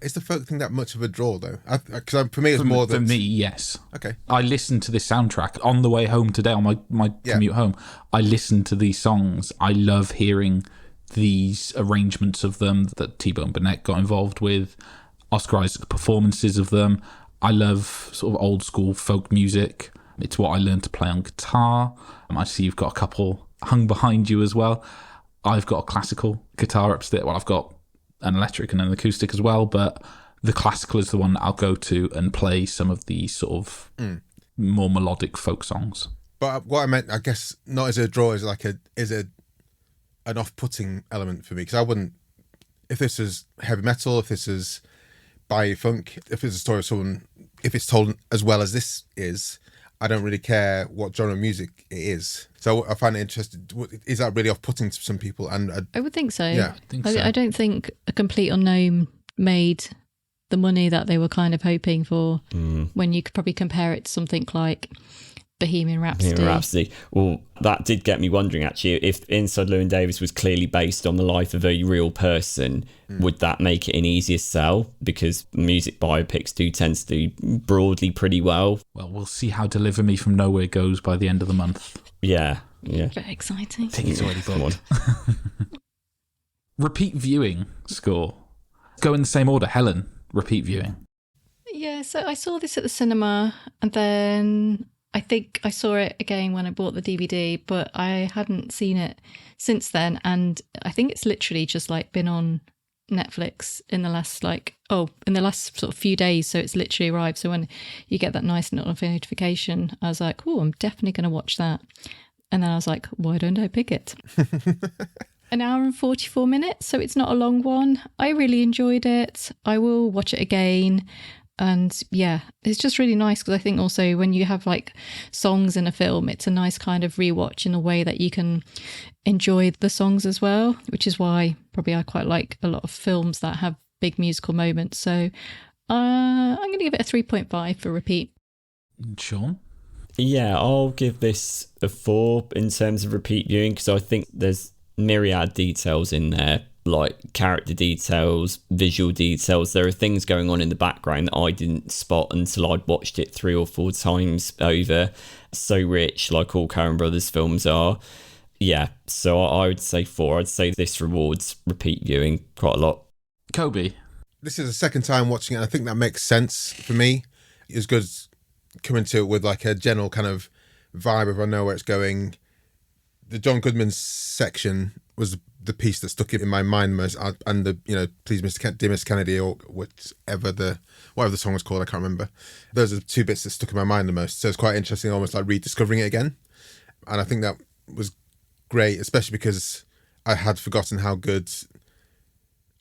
Is the folk thing that much of a draw, though? Because for me, it's more than... For me, yes. Okay. I listened to this soundtrack on the way home today, on my commute home. I listened to these songs. I love hearing these arrangements of them that T-Bone Burnett got involved with, Oscar Isaac performances of them. I love sort of old school folk music. It's what I learned to play on guitar. I see you've got a couple hung behind you as well. I've got a classical guitar upstairs. Well, I've got an electric and an acoustic as well, but the classical is the one that I'll go to and play some of the sort of more melodic folk songs. But what I meant, I guess, not as a draw, is an off-putting element for me, because I wouldn't, if this is heavy metal, if this is Bayou Funk, if it's a story of someone, if it's told as well as this is, I don't really care what genre of music it is. So I find it interesting. Is that really off-putting to some people? And I would think so. Yeah, I don't think A Complete Unknown made the money that they were kind of hoping for when you could probably compare it to something like Bohemian Rhapsody. Bohemian Rhapsody. Well, that did get me wondering, actually, if Inside Llewyn Davis was clearly based on the life of a real person, would that make it an easier sell? Because music biopics do tend to do broadly pretty well. Well, we'll see how Deliver Me From Nowhere goes by the end of the month. Yeah. Very exciting. Tickets already booked. Repeat viewing score. Go in the same order. Helen, repeat viewing. Yeah, so I saw this at the cinema, and then I think I saw it again when I bought the DVD, but I hadn't seen it since then. And I think it's literally just like been on Netflix in the last sort of few days. So it's literally arrived. So when you get that nice notification, I was like, oh, I'm definitely going to watch that. And then I was like, why don't I pick it? An hour and 44 minutes, so it's not a long one. I really enjoyed it. I will watch it again. And yeah, it's just really nice because I think also when you have like songs in a film, it's a nice kind of rewatch in a way that you can enjoy the songs as well, which is why probably I quite like a lot of films that have big musical moments. So I'm going to give it a 3.5 for repeat. Sean? Yeah, I'll give this a 4 in terms of repeat viewing because I think there's myriad details in there, like character details, visual details. There are things going on in the background that I didn't spot until I'd watched it 3 or 4 times over. So rich, like all Coen Brothers films are. Yeah, so I would say 4. I'd say this rewards repeat viewing quite a lot. Cody? This is the second time watching it. I think that makes sense for me. It's good coming to it with like a general kind of vibe of I know where it's going. The John Goodman section was the piece that stuck in my mind most, and the Please Dear Mr. Kennedy or whatever the song was called, I can't remember. Those are the 2 bits that stuck in my mind the most. So it's quite interesting, almost like rediscovering it again. And I think that was great, especially because I had forgotten how good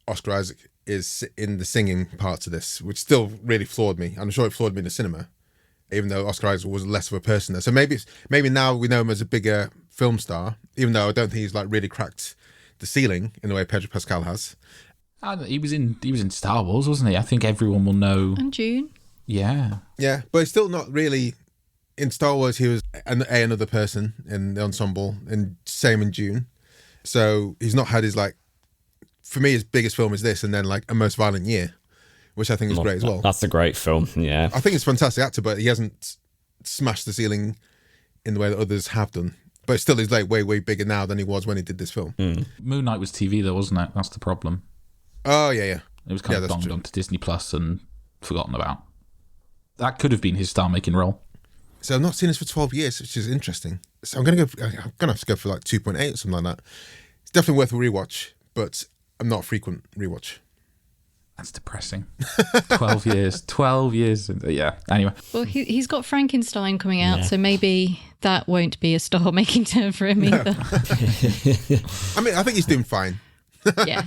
Oscar Isaac is in the singing parts of this, which still really floored me. I'm sure it floored me in the cinema, even though Oscar Isaac was less of a person there. So maybe now we know him as a bigger film star, even though I don't think he's like really cracked the ceiling in the way Pedro Pascal has. He was in Star Wars, wasn't he? I think everyone will know. And June. Yeah, but he's still not really in Star Wars. He was another person in the ensemble, and same in June. So he's not had his like, for me, his biggest film is this, and then like A Most Violent Year, which I think is great as well. That's a great film. Yeah, I think it's a fantastic actor, but he hasn't smashed the ceiling in the way that others have done. But still, he's like way, way bigger now than he was when he did this film. Moon Knight was TV though, wasn't it? That's the problem. Oh, yeah. It was kind of donged onto Disney Plus and forgotten about. That could have been his star-making role. So I've not seen this for 12 years, which is interesting. So I'm gonna have to go for like 2.8 or something like that. It's definitely worth a rewatch, but I'm not a frequent rewatch. That's depressing. 12 years. 12 years. Yeah. Anyway. Well, he's got Frankenstein coming out, so maybe that won't be a star-making term for him either. I mean, I think he's doing fine. Yeah.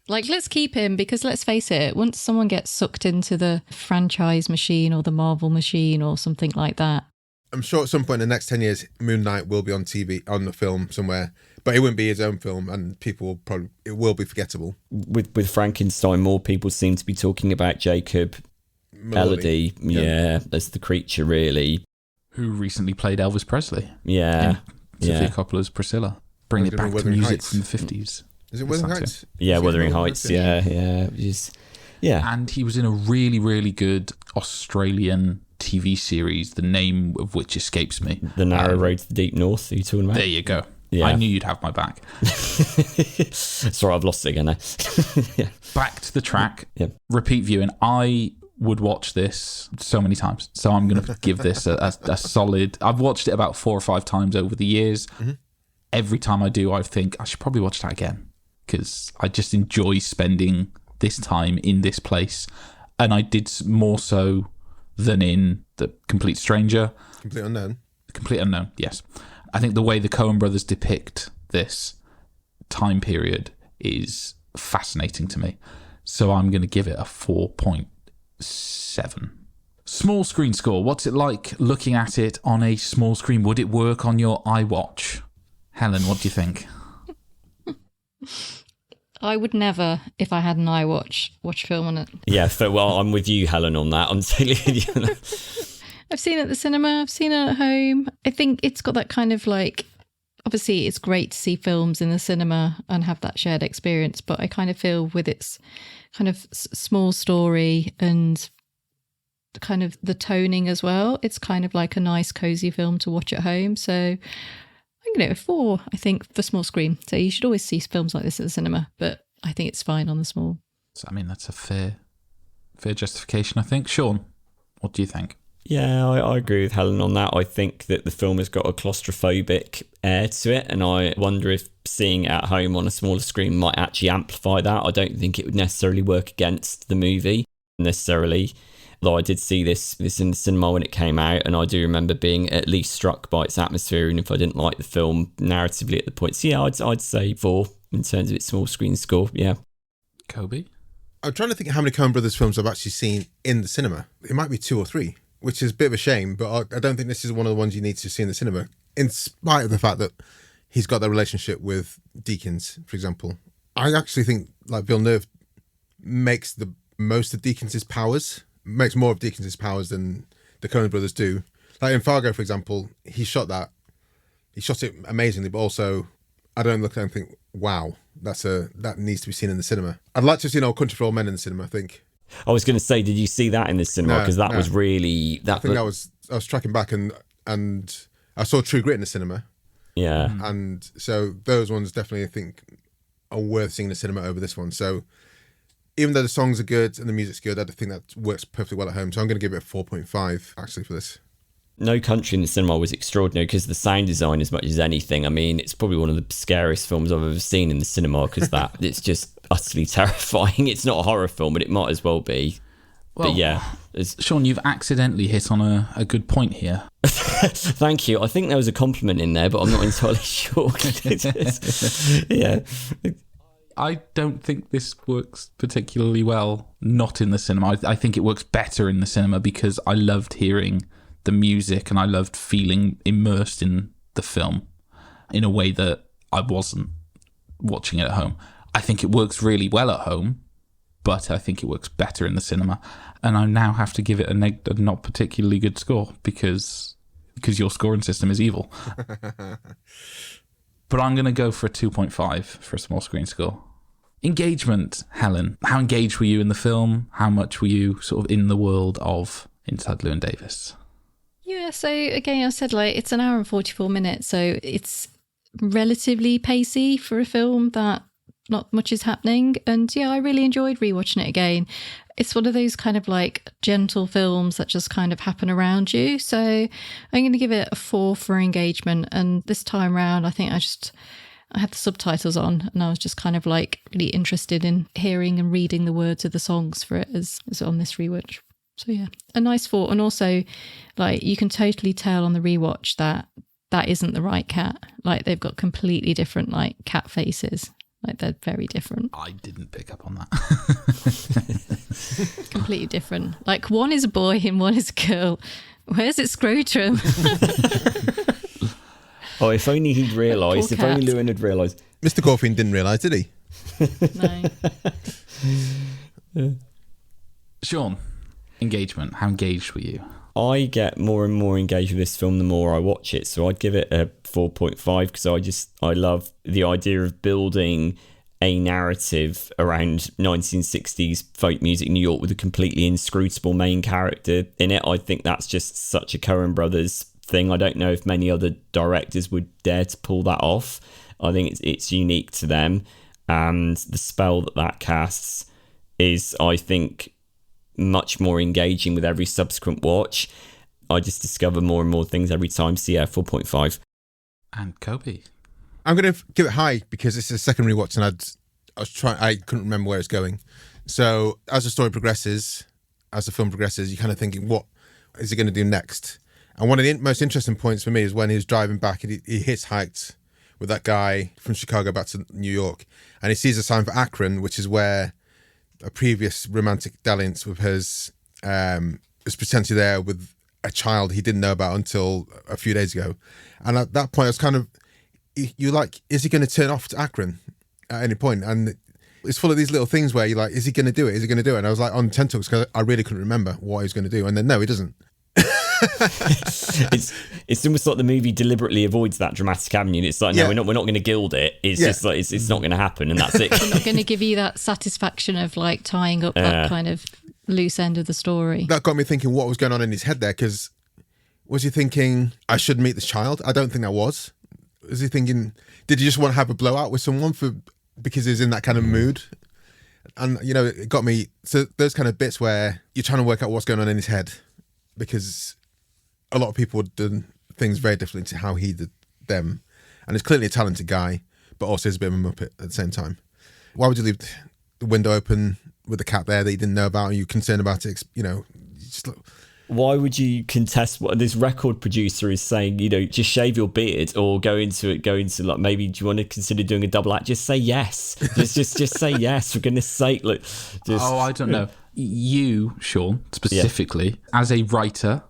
Like, let's keep him because let's face it, once someone gets sucked into the franchise machine or the Marvel machine or something like that. I'm sure at some point in the next 10 years, Moon Knight will be on TV, on the film somewhere, but it wouldn't be his own film and it will be forgettable. With Frankenstein, more people seem to be talking about Jacob Elordi, as the creature, really. Who recently played Elvis Presley. Yeah. Sofia Coppola's Priscilla. Bring it back to music from the 50s. Is it Wuthering Heights? Yeah, Wuthering Heights, yeah. And he was in a really, really good Australian TV series, the name of which escapes me. The Narrow Road to the Deep North, are you talking about? There you go. Yeah. I knew you'd have my back. Sorry, I've lost it again now. Back to the track. Repeat viewing. I would watch this so many times. So I'm going to give this a solid... I've watched it about 4 or 5 times over the years. Mm-hmm. Every time I do, I think I should probably watch that again because I just enjoy spending this time in this place. And I did more so than in The Complete Stranger. Complete Unknown. Complete Unknown, yes. I think the way the Coen Brothers depict this time period is fascinating to me. So I'm going to give it a 4.7. Small screen score. What's it like looking at it on a small screen? Would it work on your iWatch? Helen, what do you think? I would never, if I had an iWatch, watch film on it. Yeah, well, I'm with you, Helen, on that. I'm totally with you on that. I've seen it at the cinema, I've seen it at home. I think it's got that kind of like, obviously it's great to see films in the cinema and have that shared experience, but I kind of feel with its kind of small story and kind of the toning as well, it's kind of like a nice cozy film to watch at home. So I'm going to go 4, I think, for small screen. So you should always see films like this at the cinema, but I think it's fine on the small. So, I mean, that's a fair justification, I think. Sean, what do you think? Yeah, I agree with Helen on that. I think that the film has got a claustrophobic air to it, and I wonder if seeing it at home on a smaller screen might actually amplify that. I don't think it would necessarily work against the movie necessarily, though I did see this in the cinema when it came out, and I do remember being at least struck by its atmosphere, even if I didn't like the film narratively at the point. So yeah, I'd say 4 in terms of its small screen score, yeah. Kobe? I'm trying to think how many Coen Brothers films I've actually seen in the cinema. It might be 2 or 3. Which is a bit of a shame, but I don't think this is one of the ones you need to see in the cinema, in spite of the fact that he's got that relationship with Deakins, for example. I actually think like Villeneuve makes the most of Deakins' powers, makes more of Deakins' powers than the Coen Brothers do. Like in Fargo, for example, he shot it amazingly, but also I don't look and think, wow, that needs to be seen in the cinema. I'd like to have seen Old Country for Old Men in the cinema, I think. I was going to say, did you see that in the cinema? Because that was really... I was tracking back and I saw True Grit in the cinema. Yeah. And so those ones definitely, I think, are worth seeing in the cinema over this one. So even though the songs are good and the music's good, I think that works perfectly well at home. So I'm going to give it a 4.5 actually for this. No Country in the cinema was extraordinary because the sound design, as much as anything, I mean, it's probably one of the scariest films I've ever seen in the cinema because it's just utterly terrifying. It's not a horror film, but it might as well be. Well, but yeah. Sean, you've accidentally hit on a good point here. Thank you. I think there was a compliment in there, but I'm not entirely sure. Yeah. I don't think this works particularly well not in the cinema. I think it works better in the cinema because I loved hearing the music and I loved feeling immersed in the film in a way that I wasn't watching it at home. I think it works really well at home, but I think it works better in the cinema. And I now have to give it a not particularly good score because your scoring system is evil. But I'm going to go for a 2.5 for a small screen score. Engagement, Helen. How engaged were you in the film? How much were you sort of in the world of Inside Lleywn Davis? Yeah, so again, I said like it's an hour and 44 minutes, so it's relatively pacey for a film that not much is happening. And yeah, I really enjoyed rewatching it again. It's one of those kind of like gentle films that just kind of happen around you. So I'm going to give it a 4 for engagement. And this time round, I think I had the subtitles on and I was just kind of like really interested in hearing and reading the words of the songs for it as on this rewatch. So yeah, a nice 4. And also like you can totally tell on the rewatch that isn't the right cat. Like they've got completely different like cat faces. Like they're very different. I didn't pick up on that. Completely different. Like one is a boy and one is a girl. Where's its scrotum? Oh, if only he'd realised. If only Llewyn had realised. Mr. Corfin didn't realise, did he? No. Sean, engagement. How engaged were you? I get more and more engaged with this film the more I watch it. So I'd give it a 4.5 because I love the idea of building a narrative around 1960s folk music in New York with a completely inscrutable main character in it. I think that's just such a Coen Brothers thing. I don't know if many other directors would dare to pull that off. I think it's unique to them, and the spell that casts is, I think, much more engaging with every subsequent watch. I just discover more and more things every time. So yeah, 4.5. And Kobe? I'm going to give it high because it's a second rewatch and I couldn't remember where it's going. So as the story progresses, as the film progresses, you're kind of thinking, what is he going to do next? And one of the most interesting points for me is when he was driving back and he hitchhiked with that guy from Chicago back to New York, and he sees a sign for Akron, which is where a previous romantic dalliance with his was potentially there with a child he didn't know about until a few days ago. And at that point, I was kind of, you're like, is he going to turn off to Akron at any point? And it's full of these little things where you're like, is he going to do it? Is he going to do it? And I was like on 10 talks because I really couldn't remember what he was going to do. And then no, he doesn't. it's almost like the movie deliberately avoids that dramatic avenue. It's like, no, we're not going to gild it. It's just like it's not going to happen, and that's it. We're not going to give you that satisfaction of like tying up that kind of loose end of the story. That got me thinking what was going on in his head there, because was he thinking, I should meet this child? I don't think that was. Was he thinking, did he just want to have a blowout with someone because he's in that kind of mood? And, it got me. So those kind of bits where you're trying to work out what's going on in his head, because a lot of people would do things very differently to how he did them. And he's clearly a talented guy, but also he's a bit of a muppet at the same time. Why would you leave the window open with the cat there that you didn't know about? Are you concerned about it? Why would you contest what this record producer is saying? Just shave your beard or go into like, maybe do you want to consider doing a double act? Just say yes. Just say yes, for goodness sake. Look, I don't know. You, Sean, specifically, as a writer,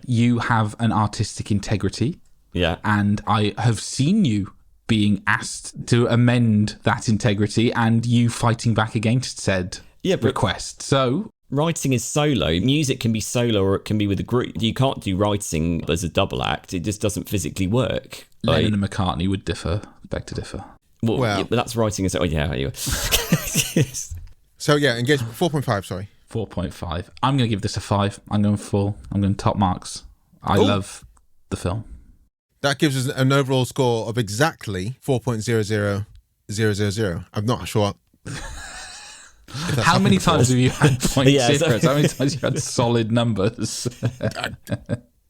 you have an artistic integrity. Yeah. And I have seen you being asked to amend that integrity and you fighting back against said request. So writing is solo. Music can be solo or it can be with a group. You can't do writing as a double act. It just doesn't physically work. Lennon and McCartney would beg to differ. Well, but that's writing as... Oh, yeah. Anyway. So, engagement 4.5, sorry. 4.5. I'm going to give this a 5. I'm going full. I'm going top marks. I love the film. That gives us an overall score of exactly 4.00000. I'm not sure... How many times have you had point zeros? How many times have you had solid numbers?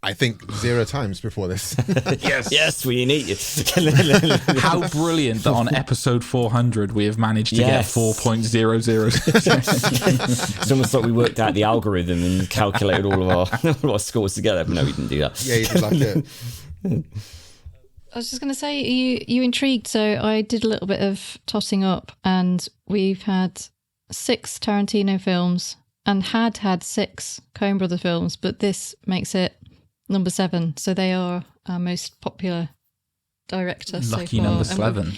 I think 0 times before this. Yes, we need it. How brilliant that on episode 400 we have managed to get 4.00. It's almost like we worked out the algorithm and calculated all of our scores together. But no, we didn't do that. Yeah, you did like it. I was just going to say, you intrigued, so I did a little bit of totting up, and we've had 6 Tarantino films and had 6 Coen Brothers films, but this makes it number 7. So they are our most popular director so far. Lucky number 7.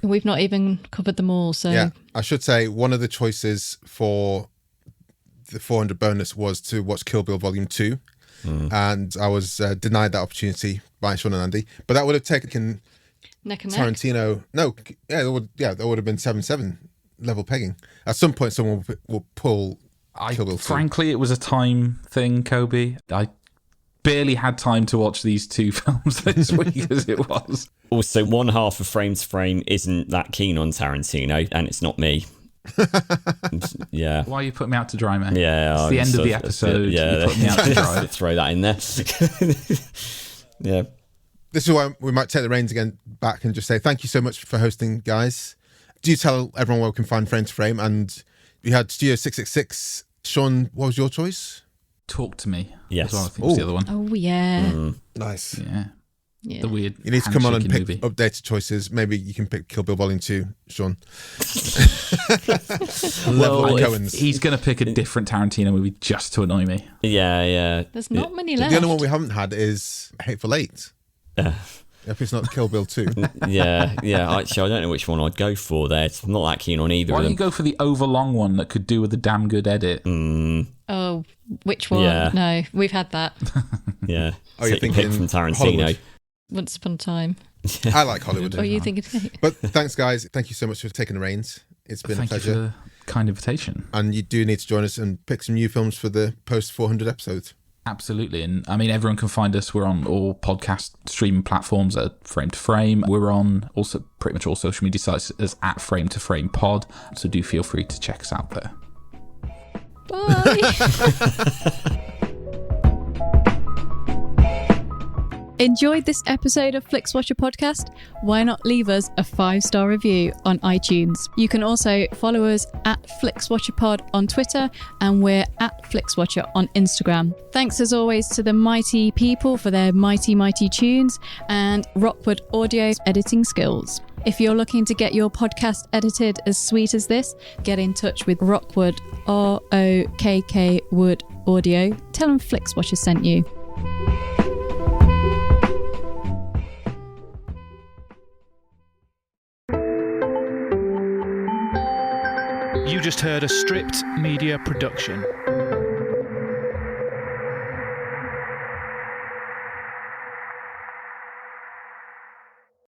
We've not even covered them all. So yeah, I should say one of the choices for the 400 bonus was to watch Kill Bill Volume 2. And I was denied that opportunity by Sean and Andy. But that would have taken neck and neck. Tarantino. No, that would have been 7-7 level pegging. At some point, someone will pull Kill Bill 2. Frankly, it was a time thing, Kobe. I barely had time to watch these 2 films this week as it was. Also, one half of Frame to Frame isn't that keen on Tarantino, and it's not me. Yeah. Why are you putting me out to dry, man? Yeah. It's the end of the episode. You put me out to dry. Throw that in there. Yeah. This is why we might take the reins again back and just say thank you so much for hosting, guys. Do tell everyone where we can find Frame to Frame. And we had Studio 666. Sean, what was your choice? Talk to Me. Yes. I think was the other one. Oh, yeah. Nice. Yeah. Yeah. The weird. You need to come on and pick movie. updated choices. Maybe you can pick Kill Bill Volume 2, Sean. Well, he's going to pick a different Tarantino movie just to annoy me. Yeah. There's not many left. The only one we haven't had is Hateful Eight. If it's not Kill Bill 2. Yeah. Actually, I don't know which one I'd go for there. I'm not that keen on either Why of don't them. you go for the overlong one that could do with a damn good edit? Oh, which one? Yeah. No, we've had that. Yeah. Oh, you're Take your thinking pick from Tarantino. Hollywood. Once upon a time. I like Hollywood. Or are you thinking... But thanks, guys. Thank you so much for taking the reins. It's been a pleasure. Thank you for the kind invitation. And you do need to join us and pick some new films for the post 400 episodes. Absolutely. And I mean, everyone can find us. We're on all podcast streaming platforms at Frame to Frame. We're on also pretty much all social media sites as at Frame to Frame Pod. So do feel free to check us out there. Bye. Enjoyed this episode of Flixwatcher podcast? Why not leave us a 5-star review on iTunes? You can also follow us at FlixWatcherPod on Twitter, and we're at FlixWatcher on Instagram. Thanks as always to the mighty people for their mighty tunes and Rockwood Audio's editing skills. If you're looking to get your podcast edited as sweet as this, get in touch with Rockwood, ROKK Wood Audio. Tell them Flixwatcher sent you. You just heard a Stripped Media production.